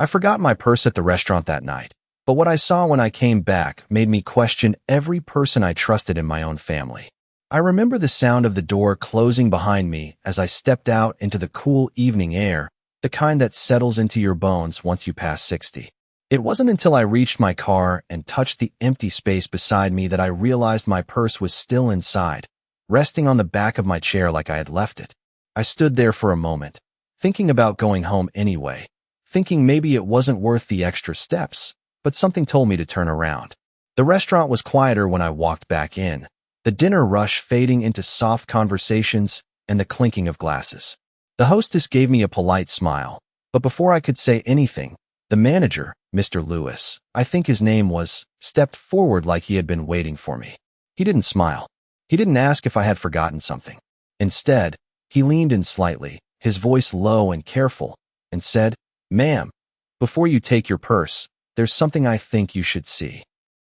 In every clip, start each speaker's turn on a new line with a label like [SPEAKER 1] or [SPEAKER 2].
[SPEAKER 1] I forgot my purse at the restaurant that night, but what I saw when I came back made me question every person I trusted in my own family. I remember the sound of the door closing behind me as I stepped out into the cool evening air, the kind that settles into your bones once you pass 60. It wasn't until I reached my car and touched the empty space beside me that I realized my purse was still inside, resting on the back of my chair like I had left it. I stood there for a moment, thinking about going home anyway, thinking maybe it wasn't worth the extra steps, but something told me to turn around. The restaurant was quieter when I walked back in, the dinner rush fading into soft conversations and the clinking of glasses. The hostess gave me a polite smile, but before I could say anything, the manager, Mr. Lewis, I think his name was, stepped forward like he had been waiting for me. He didn't smile. He didn't ask if I had forgotten something. Instead, he leaned in slightly, his voice low and careful, and said, "Ma'am, before you take your purse, there's something I think you should see."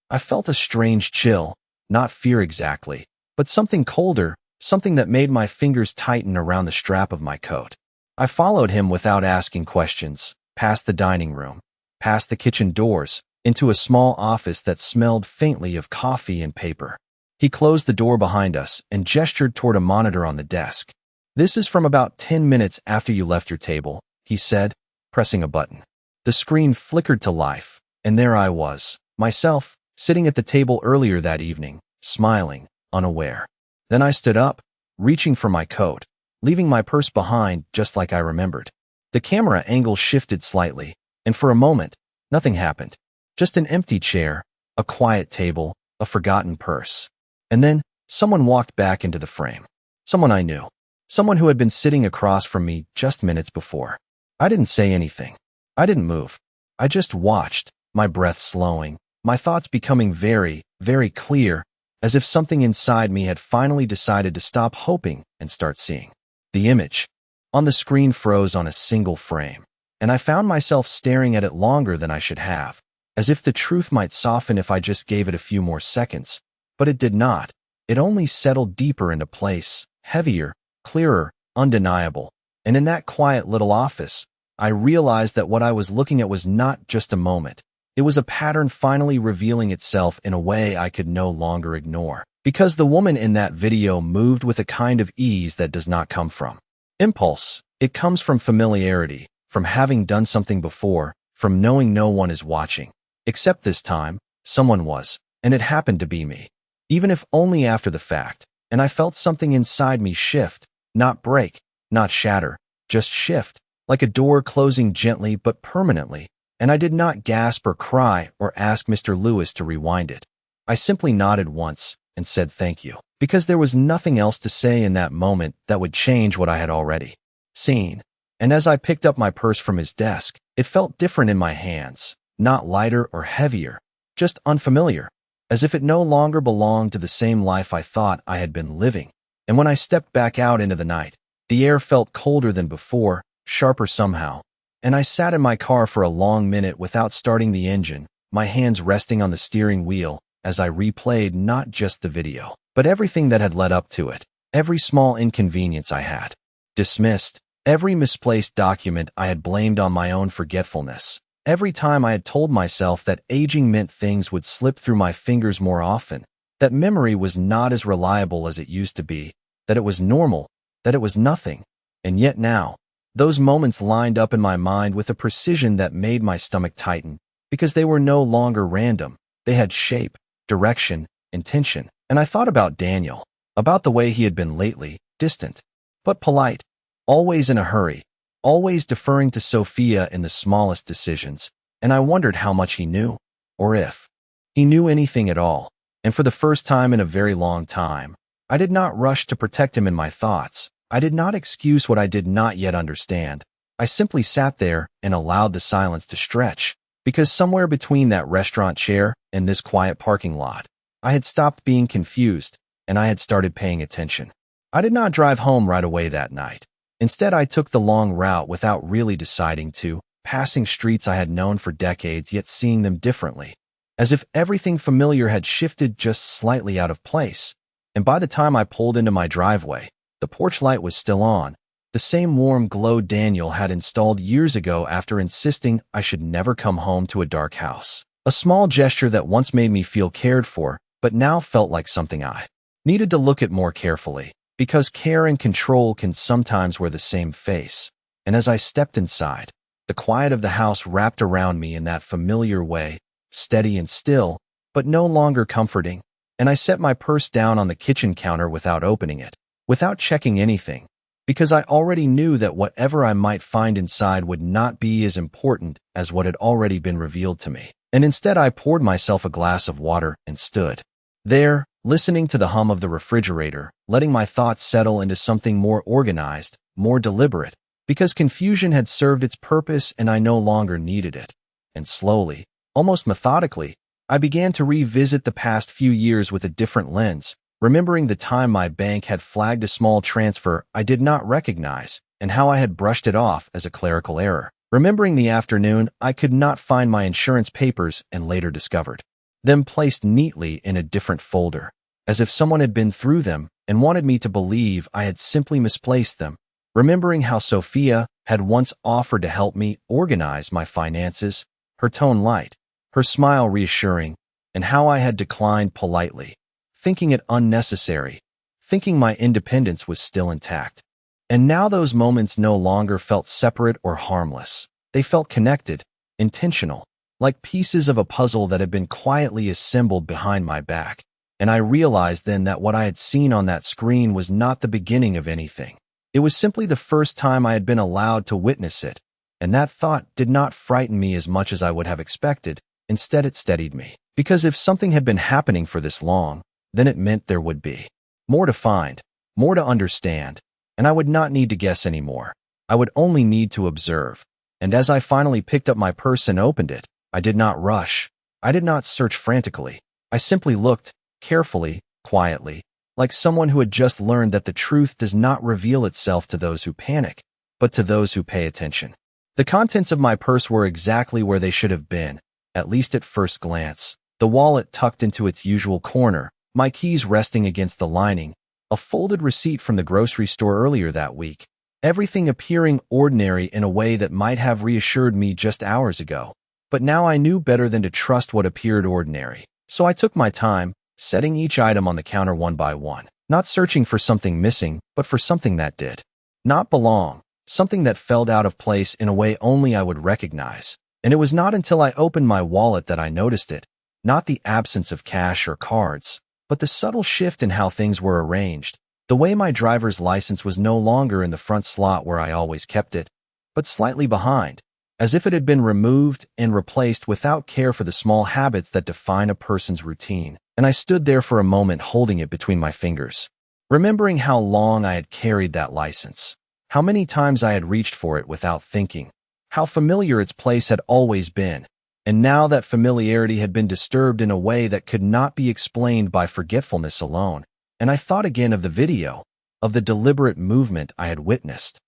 [SPEAKER 1] I felt a strange chill, not fear exactly, but something colder, something that made my fingers tighten around the strap of my coat. I followed him without asking questions, past the dining room, past the kitchen doors, into a small office that smelled faintly of coffee and paper. He closed the door behind us and gestured toward a monitor on the desk. "This is from about 10 minutes after you left your table," he said, pressing a button. The screen flickered to life, and there I was, myself, sitting at the table earlier that evening, smiling, unaware. Then I stood up, reaching for my coat, leaving my purse behind just like I remembered. The camera angle shifted slightly, and for a moment, nothing happened. Just an empty chair, a quiet table, a forgotten purse. And then, someone walked back into the frame. Someone I knew. Someone who had been sitting across from me just minutes before. I didn't say anything. I didn't move. I just watched, my breath slowing, my thoughts becoming very, very clear, as if something inside me had finally decided to stop hoping and start seeing. The image on the screen froze on a single frame, and I found myself staring at it longer than I should have, as if the truth might soften if I just gave it a few more seconds. But it did not. It only settled deeper into place, heavier, clearer, undeniable. And in that quiet little office, I realized that what I was looking at was not just a moment. It was a pattern finally revealing itself in a way I could no longer ignore. Because the woman in that video moved with a kind of ease that does not come from impulse. It comes from familiarity, from having done something before, from knowing no one is watching. Except this time, someone was, and it happened to be me. Even if only after the fact, and I felt something inside me shift, not break, not shatter, just shift, like a door closing gently but permanently. And I did not gasp or cry or ask Mr. Lewis to rewind it. I simply nodded once and said thank you, because there was nothing else to say in that moment that would change what I had already seen. And as I picked up my purse from his desk, it felt different in my hands, not lighter or heavier, just unfamiliar, as if it no longer belonged to the same life I thought I had been living. And when I stepped back out into the night, the air felt colder than before, sharper somehow. And I sat in my car for a long minute without starting the engine, my hands resting on the steering wheel as I replayed not just the video, but everything that had led up to it, every small inconvenience I had dismissed, every misplaced document I had blamed on my own forgetfulness, every time I had told myself that aging meant things would slip through my fingers more often, that memory was not as reliable as it used to be, that it was normal, that it was nothing. And yet now, those moments lined up in my mind with a precision that made my stomach tighten, because they were no longer random. They had shape, direction, intention. And I thought about Daniel, about the way he had been lately, distant, but polite, always in a hurry, always deferring to Sophia in the smallest decisions, and I wondered how much he knew, or if he knew anything at all. And for the first time in a very long time, I did not rush to protect him in my thoughts. I did not excuse what I did not yet understand. I simply sat there and allowed the silence to stretch, because somewhere between that restaurant chair and this quiet parking lot, I had stopped being confused, and I had started paying attention. I did not drive home right away that night. Instead, I took the long route without really deciding to, passing streets I had known for decades yet seeing them differently, as if everything familiar had shifted just slightly out of place. And by the time I pulled into my driveway, the porch light was still on, the same warm glow Daniel had installed years ago after insisting I should never come home to a dark house. A small gesture that once made me feel cared for, but now felt like something I needed to look at more carefully, because care and control can sometimes wear the same face. And as I stepped inside, the quiet of the house wrapped around me in that familiar way, steady and still, but no longer comforting, and I set my purse down on the kitchen counter without opening it, without checking anything, because I already knew that whatever I might find inside would not be as important as what had already been revealed to me. And instead I poured myself a glass of water and stood there, listening to the hum of the refrigerator, letting my thoughts settle into something more organized, more deliberate, because confusion had served its purpose and I no longer needed it. And slowly, almost methodically, I began to revisit the past few years with a different lens, remembering the time my bank had flagged a small transfer I did not recognize and how I had brushed it off as a clerical error. Remembering the afternoon I could not find my insurance papers and later discovered them placed neatly in a different folder, as if someone had been through them and wanted me to believe I had simply misplaced them. Remembering how Sophia had once offered to help me organize my finances, her tone light, her smile reassuring, and how I had declined politely, thinking it unnecessary, thinking my independence was still intact. And now those moments no longer felt separate or harmless. They felt connected, intentional, like pieces of a puzzle that had been quietly assembled behind my back. And I realized then that what I had seen on that screen was not the beginning of anything. It was simply the first time I had been allowed to witness it. And that thought did not frighten me as much as I would have expected. Instead, it steadied me. Because if something had been happening for this long, then it meant there would be more to find, more to understand. And I would not need to guess anymore. I would only need to observe. And as I finally picked up my purse and opened it, I did not rush. I did not search frantically. I simply looked, carefully, quietly, like someone who had just learned that the truth does not reveal itself to those who panic, but to those who pay attention. The contents of my purse were exactly where they should have been, at least at first glance. The wallet tucked into its usual corner, my keys resting against the lining, a folded receipt from the grocery store earlier that week, everything appearing ordinary in a way that might have reassured me just hours ago. But now I knew better than to trust what appeared ordinary. So I took my time, setting each item on the counter one by one, not searching for something missing, but for something that did not belong, something that felt out of place in a way only I would recognize. And it was not until I opened my wallet that I noticed it, not the absence of cash or cards, but the subtle shift in how things were arranged. The way my driver's license was no longer in the front slot where I always kept it, but slightly behind, as if it had been removed and replaced without care for the small habits that define a person's routine. And I stood there for a moment holding it between my fingers, remembering how long I had carried that license, how many times I had reached for it without thinking, how familiar its place had always been. And now that familiarity had been disturbed in a way that could not be explained by forgetfulness alone. And I thought again of the video, of the deliberate movement I had witnessed,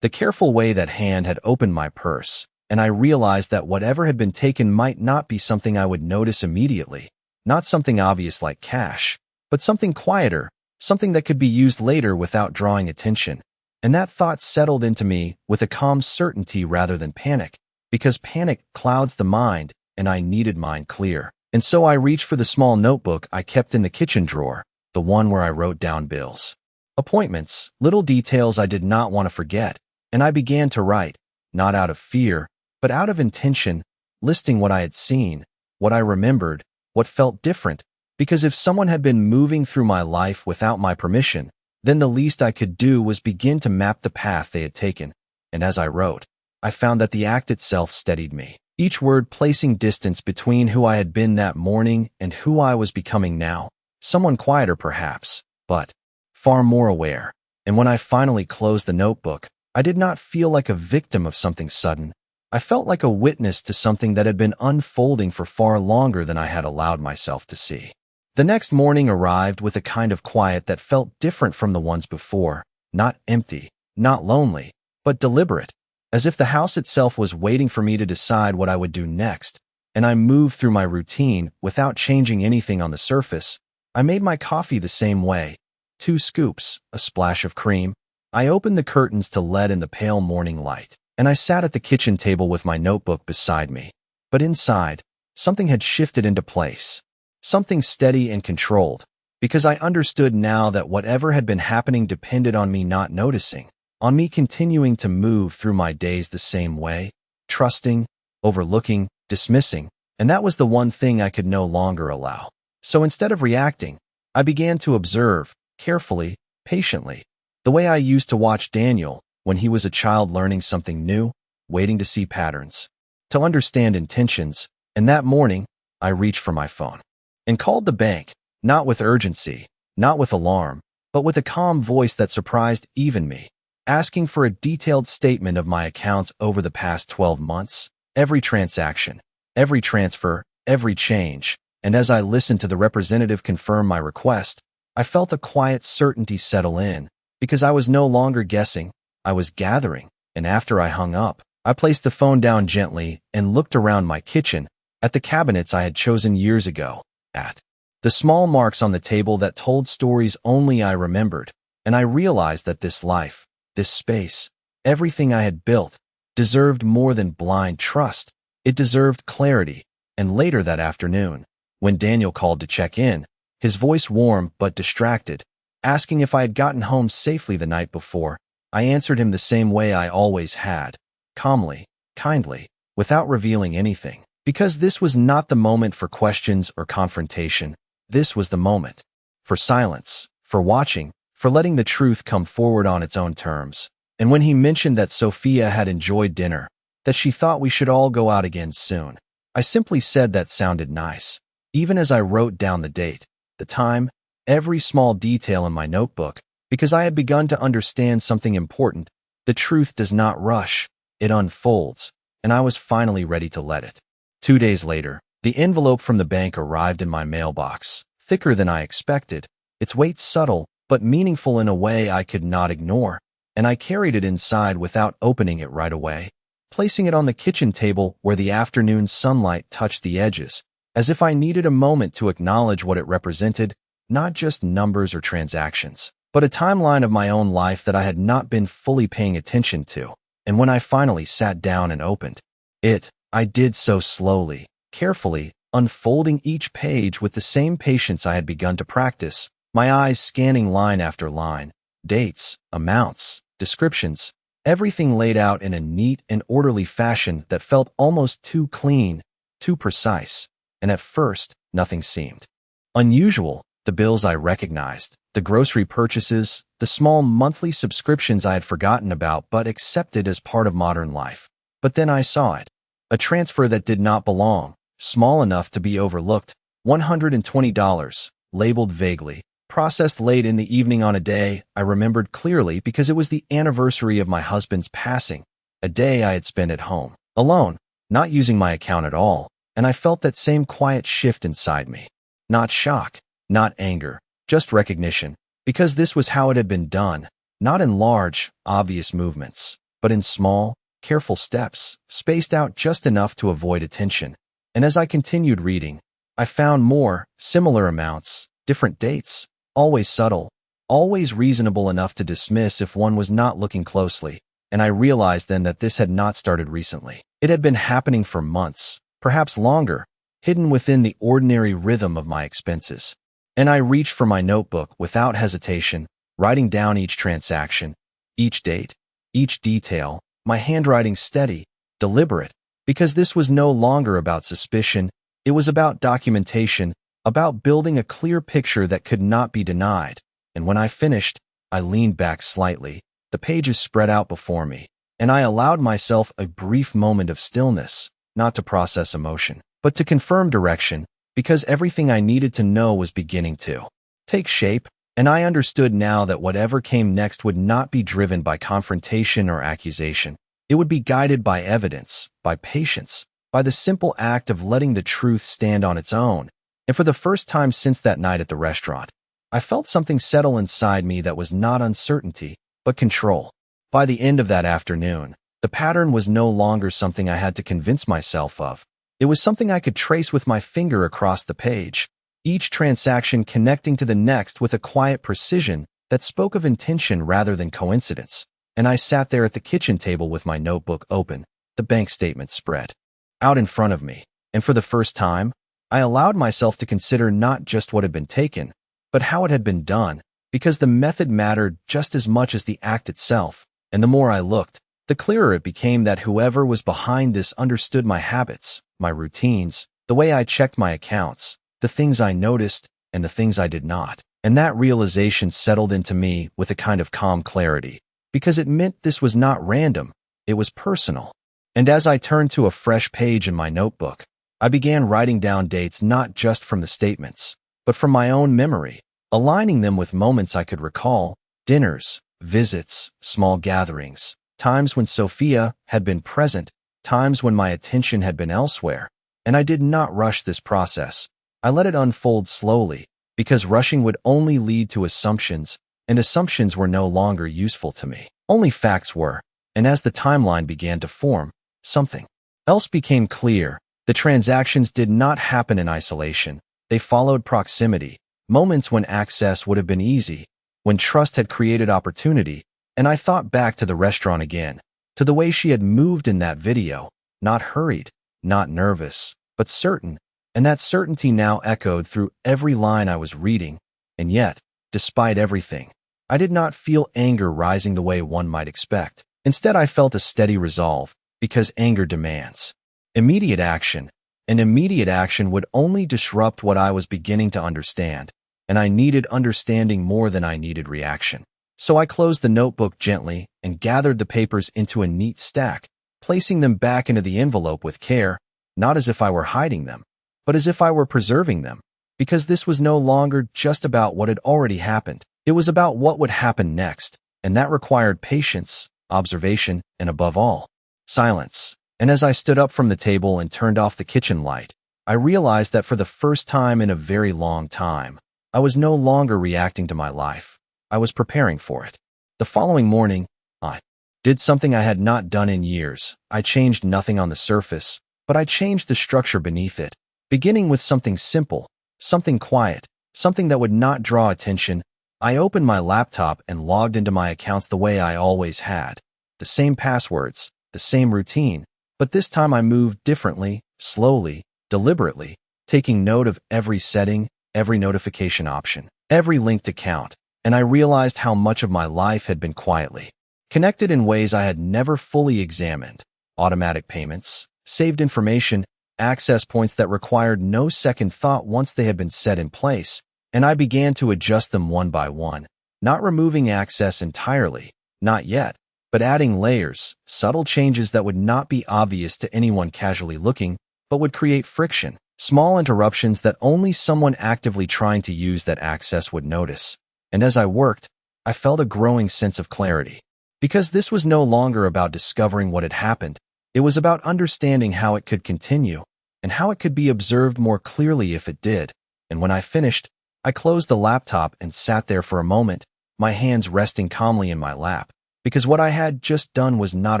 [SPEAKER 1] the careful way that hand had opened my purse, and I realized that whatever had been taken might not be something I would notice immediately, not something obvious like cash, but something quieter, something that could be used later without drawing attention. And that thought settled into me with a calm certainty rather than panic, because panic clouds the mind, and I needed mine clear. And so I reached for the small notebook I kept in the kitchen drawer, the one where I wrote down bills, appointments, little details I did not want to forget, and I began to write, not out of fear, but out of intention, listing what I had seen, what I remembered, what felt different, because if someone had been moving through my life without my permission, then the least I could do was begin to map the path they had taken. And as I wrote, I found that the act itself steadied me, each word placing distance between who I had been that morning and who I was becoming now, someone quieter perhaps, but far more aware. And when I finally closed the notebook, I did not feel like a victim of something sudden. I felt like a witness to something that had been unfolding for far longer than I had allowed myself to see. The next morning arrived with a kind of quiet that felt different from the ones before, not empty, not lonely, but deliberate, as if the house itself was waiting for me to decide what I would do next. And I moved through my routine without changing anything on the surface. I made my coffee the same way, 2 scoops, a splash of cream, I opened the curtains to let in the pale morning light, and I sat at the kitchen table with my notebook beside me. But inside, something had shifted into place. Something steady and controlled, because I understood now that whatever had been happening depended on me not noticing, on me continuing to move through my days the same way, trusting, overlooking, dismissing, and that was the one thing I could no longer allow. So instead of reacting, I began to observe, carefully, patiently, the way I used to watch Daniel when he was a child learning something new, waiting to see patterns, to understand intentions, and that morning, I reached for my phone and called the bank, not with urgency, not with alarm, but with a calm voice that surprised even me, asking for a detailed statement of my accounts over the past 12 months, every transaction, every transfer, every change, and as I listened to the representative confirm my request, I felt a quiet certainty settle in, because I was no longer guessing, I was gathering, and after I hung up, I placed the phone down gently and looked around my kitchen, at the cabinets I had chosen years ago, at the small marks on the table that told stories only I remembered, and I realized that this life, this space, everything I had built, deserved more than blind trust. It deserved clarity. And later that afternoon, when Daniel called to check in, his voice warm but distracted, asking if I had gotten home safely the night before, I answered him the same way I always had, calmly, kindly, without revealing anything. Because this was not the moment for questions or confrontation. This was the moment for silence, for watching, for letting the truth come forward on its own terms. And when he mentioned that Sophia had enjoyed dinner, that she thought we should all go out again soon, I simply said that sounded nice, even as I wrote down the date, the time, every small detail in my notebook, because I had begun to understand something important. The truth does not rush, it unfolds, and I was finally ready to let it. 2 days later, the envelope from the bank arrived in my mailbox, thicker than I expected, its weight subtle but meaningful in a way I could not ignore, and I carried it inside without opening it right away, placing it on the kitchen table where the afternoon sunlight touched the edges, as if I needed a moment to acknowledge what it represented, not just numbers or transactions, but a timeline of my own life that I had not been fully paying attention to. And when I finally sat down and opened it, I did so slowly, carefully, unfolding each page with the same patience I had begun to practice, my eyes scanning line after line, dates, amounts, descriptions, everything laid out in a neat and orderly fashion that felt almost too clean, too precise, and at first, nothing seemed unusual. The bills I recognized, the grocery purchases, the small monthly subscriptions I had forgotten about but accepted as part of modern life. But then I saw it. A transfer that did not belong, small enough to be overlooked, $120, labeled vaguely, processed late in the evening on a day I remembered clearly because it was the anniversary of my husband's passing, a day I had spent at home, alone, not using my account at all, and I felt that same quiet shift inside me. Not shock, not anger, just recognition, because this was how it had been done, not in large, obvious movements, but in small, careful steps, spaced out just enough to avoid attention. And as I continued reading, I found more, similar amounts, different dates, always subtle, always reasonable enough to dismiss if one was not looking closely, and I realized then that this had not started recently. It had been happening for months, perhaps longer, hidden within the ordinary rhythm of my expenses. And I reached for my notebook without hesitation, writing down each transaction, each date, each detail, my handwriting steady, deliberate, because this was no longer about suspicion, it was about documentation, about building a clear picture that could not be denied. And when I finished, I leaned back slightly, the pages spread out before me, and I allowed myself a brief moment of stillness, not to process emotion, but to confirm direction, because everything I needed to know was beginning to take shape, and I understood now that whatever came next would not be driven by confrontation or accusation. It would be guided by evidence, by patience, by the simple act of letting the truth stand on its own. And for the first time since that night at the restaurant, I felt something settle inside me that was not uncertainty, but control. By the end of that afternoon, the pattern was no longer something I had to convince myself of. It was something I could trace with my finger across the page, each transaction connecting to the next with a quiet precision that spoke of intention rather than coincidence, and I sat there at the kitchen table with my notebook open, the bank statement spread out in front of me, and for the first time, I allowed myself to consider not just what had been taken, but how it had been done, because the method mattered just as much as the act itself, and the more I looked, the clearer it became that whoever was behind this understood my habits, my routines, the way I checked my accounts, the things I noticed, and the things I did not. And that realization settled into me with a kind of calm clarity, because it meant this was not random, it was personal. And as I turned to a fresh page in my notebook, I began writing down dates not just from the statements, but from my own memory, aligning them with moments I could recall, dinners, visits, small gatherings, times when Sophia had been present, times when my attention had been elsewhere. And I did not rush this process. I let it unfold slowly, because rushing would only lead to assumptions, and assumptions were no longer useful to me. Only facts were, and as the timeline began to form, something else became clear. The transactions did not happen in isolation. They followed proximity, moments when access would have been easy, when trust had created opportunity, and I thought back to the restaurant again, to the way she had moved in that video, not hurried, not nervous, but certain, and that certainty now echoed through every line I was reading. And yet, despite everything, I did not feel anger rising the way one might expect. Instead, I felt a steady resolve, because anger demands immediate action, and immediate action would only disrupt what I was beginning to understand, and I needed understanding more than I needed reaction. So I closed the notebook gently and gathered the papers into a neat stack, placing them back into the envelope with care, not as if I were hiding them, but as if I were preserving them, because this was no longer just about what had already happened. It was about what would happen next, and that required patience, observation, and above all, silence. And as I stood up from the table and turned off the kitchen light, I realized that for the first time in a very long time, I was no longer reacting to my life. I was preparing for it. The following morning, I did something I had not done in years. I changed nothing on the surface, but I changed the structure beneath it, beginning with something simple, something quiet, something that would not draw attention. I opened my laptop and logged into my accounts the way I always had. The same passwords, the same routine, but this time I moved differently, slowly, deliberately, taking note of every setting, every notification option, every linked account, and I realized how much of my life had been quietly connected in ways I had never fully examined. Automatic payments, saved information, access points that required no second thought once they had been set in place, and I began to adjust them one by one, not removing access entirely, not yet, but adding layers, subtle changes that would not be obvious to anyone casually looking, but would create friction, small interruptions that only someone actively trying to use that access would notice. And as I worked, I felt a growing sense of clarity. Because this was no longer about discovering what had happened, it was about understanding how it could continue, and how it could be observed more clearly if it did. And when I finished, I closed the laptop and sat there for a moment, my hands resting calmly in my lap, because what I had just done was not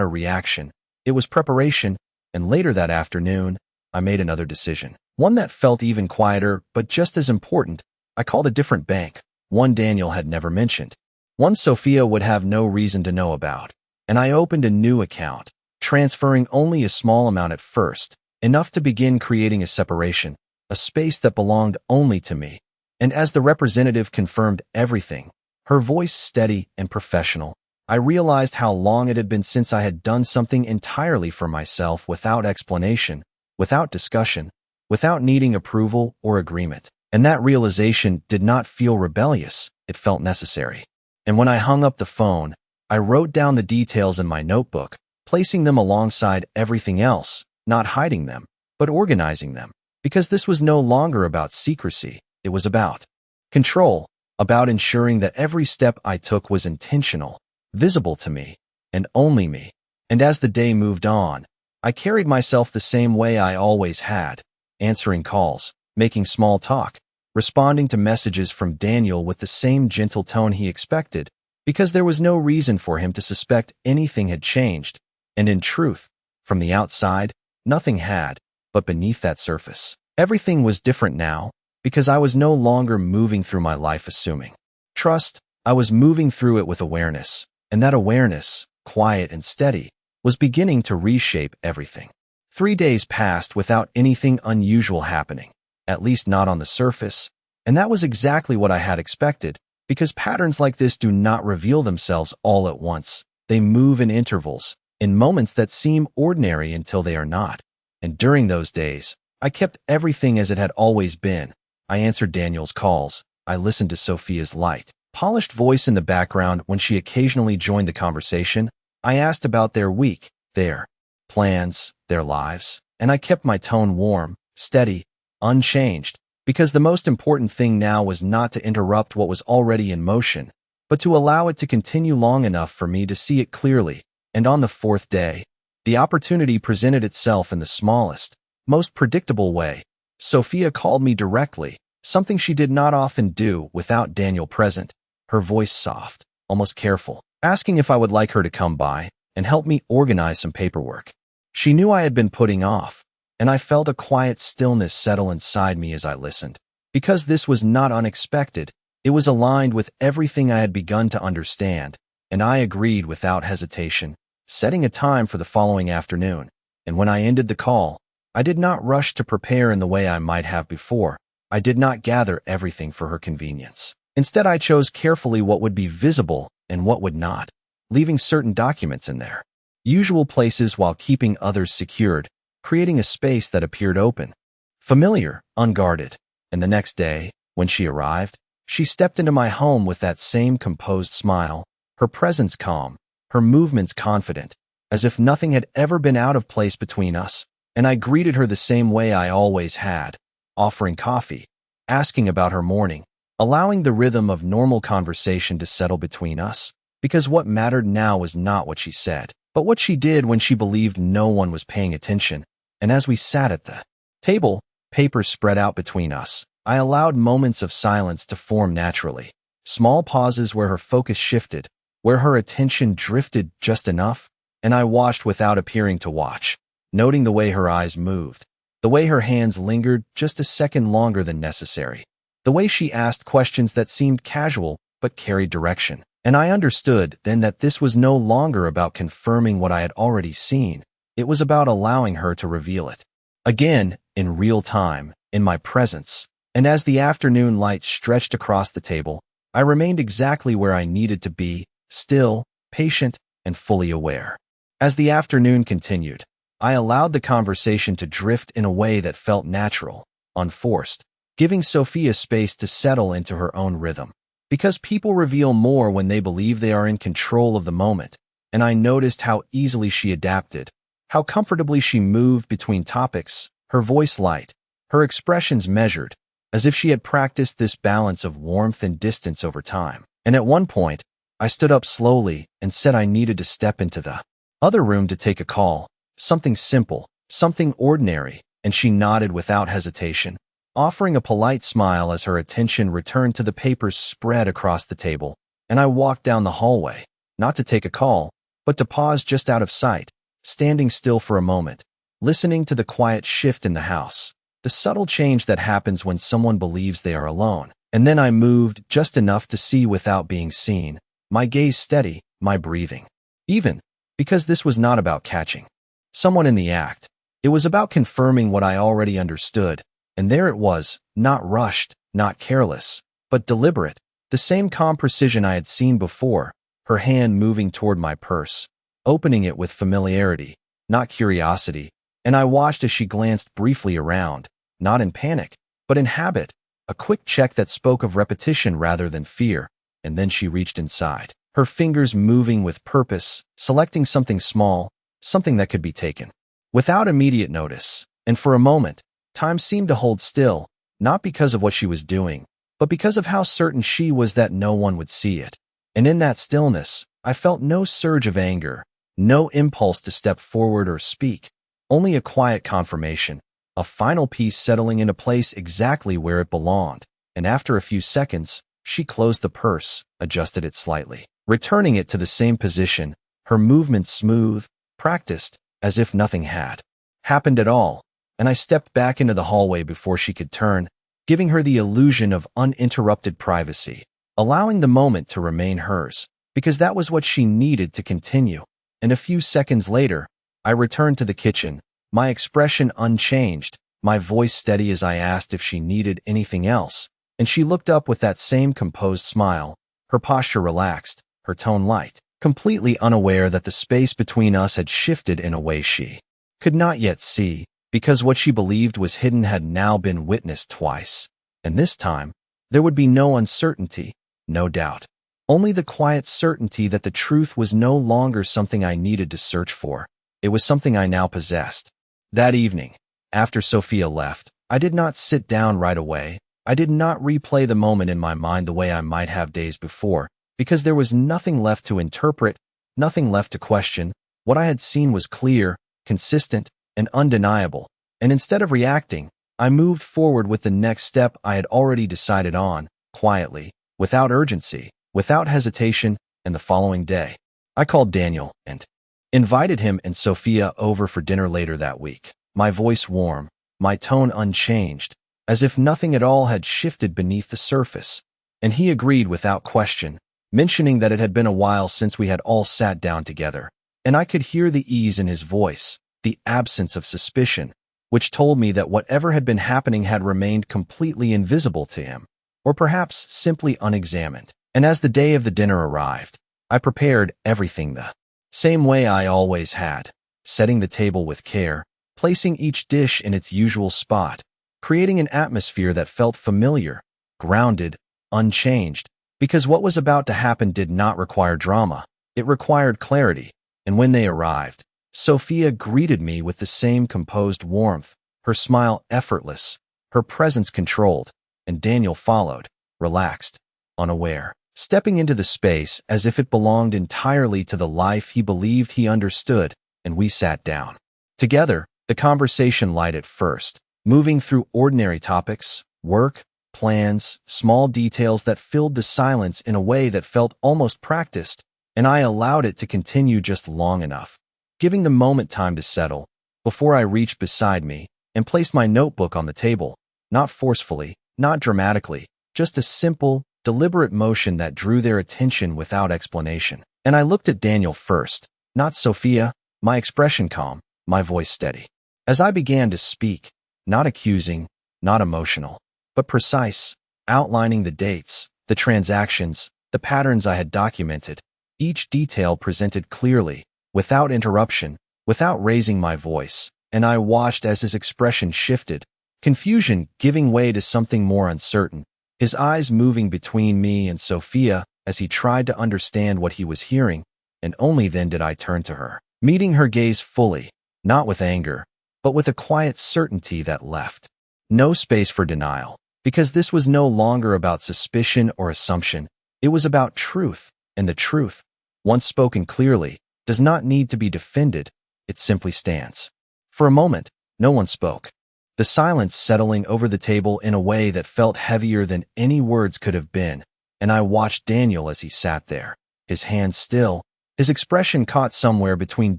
[SPEAKER 1] a reaction, it was preparation, and later that afternoon, I made another decision. One that felt even quieter, but just as important. I called a different bank, one Daniel had never mentioned, one Sophia would have no reason to know about, and I opened a new account, transferring only a small amount at first, enough to begin creating a separation, a space that belonged only to me. And as the representative confirmed everything, her voice steady and professional, I realized how long it had been since I had done something entirely for myself without explanation, without discussion, without needing approval or agreement. And that realization did not feel rebellious, it felt necessary. And when I hung up the phone, I wrote down the details in my notebook, placing them alongside everything else, not hiding them, but organizing them. Because this was no longer about secrecy, it was about control, about ensuring that every step I took was intentional, visible to me, and only me. And as the day moved on, I carried myself the same way I always had, answering calls, making small talk, responding to messages from Daniel with the same gentle tone he expected, because there was no reason for him to suspect anything had changed. And in truth, from the outside, nothing had, but beneath that surface, everything was different now, because I was no longer moving through my life assuming trust, I was moving through it with awareness, and that awareness, quiet and steady, was beginning to reshape everything. 3 days passed without anything unusual happening, at least not on the surface, and that was exactly what I had expected, because patterns like this do not reveal themselves all at once. They move in intervals, in moments that seem ordinary until they are not. And during those days, I kept everything as it had always been. I answered Daniel's calls. I listened to Sophia's light, polished voice in the background when she occasionally joined the conversation. I asked about their week, their plans, their lives, and I kept my tone warm, steady, unchanged, because the most important thing now was not to interrupt what was already in motion, but to allow it to continue long enough for me to see it clearly. And on the fourth day, the opportunity presented itself in the smallest, most predictable way. Sophia called me directly, something she did not often do without Daniel present, her voice soft, almost careful, asking if I would like her to come by and help me organize some paperwork. She knew I had been putting off, and I felt a quiet stillness settle inside me as I listened. Because this was not unexpected, it was aligned with everything I had begun to understand, and I agreed without hesitation, setting a time for the following afternoon. And when I ended the call, I did not rush to prepare in the way I might have before. I did not gather everything for her convenience. Instead, I chose carefully what would be visible and what would not, leaving certain documents in their usual places while keeping others secured, creating a space that appeared open, familiar, unguarded. And the next day, when she arrived, she stepped into my home with that same composed smile, her presence calm, her movements confident, as if nothing had ever been out of place between us. And I greeted her the same way I always had, offering coffee, asking about her morning, allowing the rhythm of normal conversation to settle between us, because what mattered now was not what she said, but what she did when she believed no one was paying attention. And as we sat at the table, papers spread out between us, I allowed moments of silence to form naturally, small pauses where her focus shifted, where her attention drifted just enough, and I watched without appearing to watch, noting the way her eyes moved, the way her hands lingered just a second longer than necessary, the way she asked questions that seemed casual but carried direction. And I understood then that this was no longer about confirming what I had already seen. It was about allowing her to reveal it. Again, in real time, in my presence. And as the afternoon light stretched across the table, I remained exactly where I needed to be, still, patient, and fully aware. As the afternoon continued, I allowed the conversation to drift in a way that felt natural, unforced, giving Sophia space to settle into her own rhythm. Because people reveal more when they believe they are in control of the moment, and I noticed how easily she adapted, how comfortably she moved between topics, her voice light, her expressions measured, as if she had practiced this balance of warmth and distance over time. And at one point, I stood up slowly and said I needed to step into the other room to take a call, something simple, something ordinary, and she nodded without hesitation, offering a polite smile as her attention returned to the papers spread across the table. And I walked down the hallway, not to take a call, but to pause just out of sight, standing still for a moment, listening to the quiet shift in the house, the subtle change that happens when someone believes they are alone. And then I moved just enough to see without being seen, my gaze steady, my breathing even, because this was not about catching someone in the act. It was about confirming what I already understood. And there it was, not rushed, not careless, but deliberate, the same calm precision I had seen before, her hand moving toward my purse, opening it with familiarity, not curiosity, and I watched as she glanced briefly around, not in panic, but in habit, a quick check that spoke of repetition rather than fear, and then she reached inside, her fingers moving with purpose, selecting something small, something that could be taken without immediate notice. And for a moment, time seemed to hold still, not because of what she was doing, but because of how certain she was that no one would see it. And in that stillness, I felt no surge of anger, no impulse to step forward or speak, only a quiet confirmation, a final piece settling into place exactly where it belonged. And after a few seconds, she closed the purse, adjusted it slightly, returning it to the same position, her movements smooth, practiced, as if nothing had happened at all. And I stepped back into the hallway before she could turn, giving her the illusion of uninterrupted privacy, allowing the moment to remain hers, because that was what she needed to continue. And a few seconds later, I returned to the kitchen, my expression unchanged, my voice steady as I asked if she needed anything else, and she looked up with that same composed smile, her posture relaxed, her tone light, completely unaware that the space between us had shifted in a way she could not yet see, because what she believed was hidden had now been witnessed twice. And this time, there would be no uncertainty, no doubt. Only the quiet certainty that the truth was no longer something I needed to search for. It was something I now possessed. That evening, after Sophia left, I did not sit down right away. I did not replay the moment in my mind the way I might have days before, because there was nothing left to interpret, nothing left to question. What I had seen was clear, consistent, and undeniable. And instead of reacting, I moved forward with the next step I had already decided on, quietly, without urgency, without hesitation. And the following day, I called Daniel and invited him and Sophia over for dinner later that week. My voice warm, my tone unchanged, as if nothing at all had shifted beneath the surface. And he agreed without question, mentioning that it had been a while since we had all sat down together. And I could hear the ease in his voice, the absence of suspicion, which told me that whatever had been happening had remained completely invisible to him, or perhaps simply unexamined. And as the day of the dinner arrived, I prepared everything the same way I always had, setting the table with care, placing each dish in its usual spot, creating an atmosphere that felt familiar, grounded, unchanged, because what was about to happen did not require drama, it required clarity. And when they arrived, Sophia greeted me with the same composed warmth, her smile effortless, her presence controlled, and Daniel followed, relaxed, unaware, stepping into the space as if it belonged entirely to the life he believed he understood, and we sat down. Together, the conversation light at first, moving through ordinary topics, work, plans, small details that filled the silence in a way that felt almost practiced, and I allowed it to continue just long enough, giving the moment time to settle, before I reached beside me and placed my notebook on the table, not forcefully, not dramatically, just a simple, deliberate motion that drew their attention without explanation. And I looked at Daniel first, not Sophia, my expression calm, my voice steady. As I began to speak, not accusing, not emotional, but precise, outlining the dates, the transactions, the patterns I had documented, each detail presented clearly, without interruption, without raising my voice, and I watched as his expression shifted, confusion giving way to something more uncertain, his eyes moving between me and Sophia as he tried to understand what he was hearing, and only then did I turn to her, meeting her gaze fully, not with anger, but with a quiet certainty that left no space for denial, because this was no longer about suspicion or assumption, it was about truth, and the truth, once spoken clearly, does not need to be defended, it simply stands. For a moment, no one spoke, the silence settling over the table in a way that felt heavier than any words could have been, and I watched Daniel as he sat there, his hands still, his expression caught somewhere between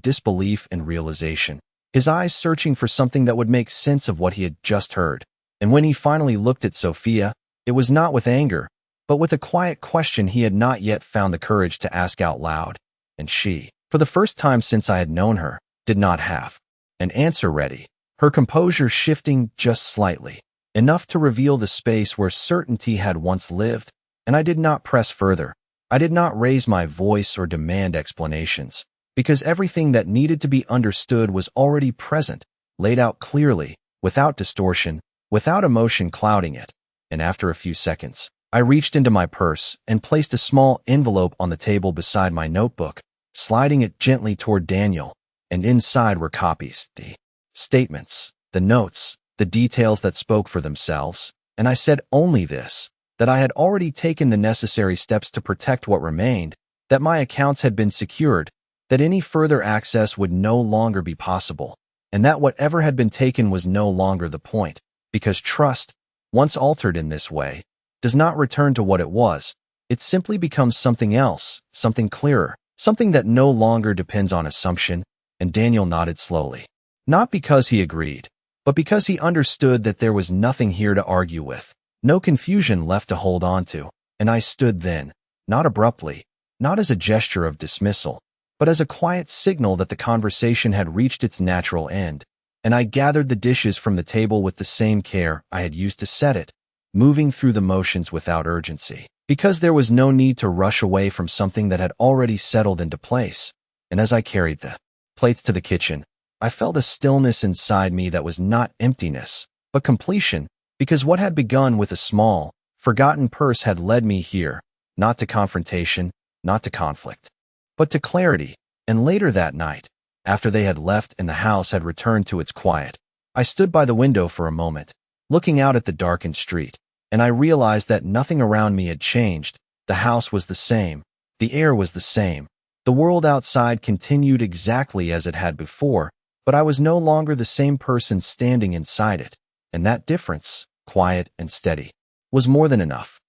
[SPEAKER 1] disbelief and realization, his eyes searching for something that would make sense of what he had just heard. And when he finally looked at Sophia, it was not with anger, but with a quiet question he had not yet found the courage to ask out loud. And she, for the first time since I had known her, did not have an answer ready, her composure shifting just slightly, enough to reveal the space where certainty had once lived. And I did not press further. I did not raise my voice or demand explanations, because everything that needed to be understood was already present, laid out clearly, without distortion, without emotion clouding it. And after a few seconds, I reached into my purse and placed a small envelope on the table beside my notebook, sliding it gently toward Daniel, and inside were copies, the statements, the notes, the details that spoke for themselves, and I said only this, that I had already taken the necessary steps to protect what remained, that my accounts had been secured, that any further access would no longer be possible, and that whatever had been taken was no longer the point, because trust, once altered in this way, does not return to what it was, it simply becomes something else, something clearer, something that no longer depends on assumption. And Daniel nodded slowly, not because he agreed, but because he understood that there was nothing here to argue with, no confusion left to hold on to, And I stood then, not abruptly, not as a gesture of dismissal, but as a quiet signal that the conversation had reached its natural end, and I gathered the dishes from the table with the same care I had used to set it, moving through the motions without urgency, because there was no need to rush away from something that had already settled into place. And as I carried the plates to the kitchen, I felt a stillness inside me that was not emptiness, but completion, because what had begun with a small, forgotten purse had led me here, not to confrontation, not to conflict, but to clarity. And later that night, after they had left and the house had returned to its quiet, I stood by the window for a moment, looking out at the darkened street, and I realized that nothing around me had changed. The house was the same, the air was the same, the world outside continued exactly as it had before, but I was no longer the same person standing inside it, and that difference, quiet and steady, was more than enough.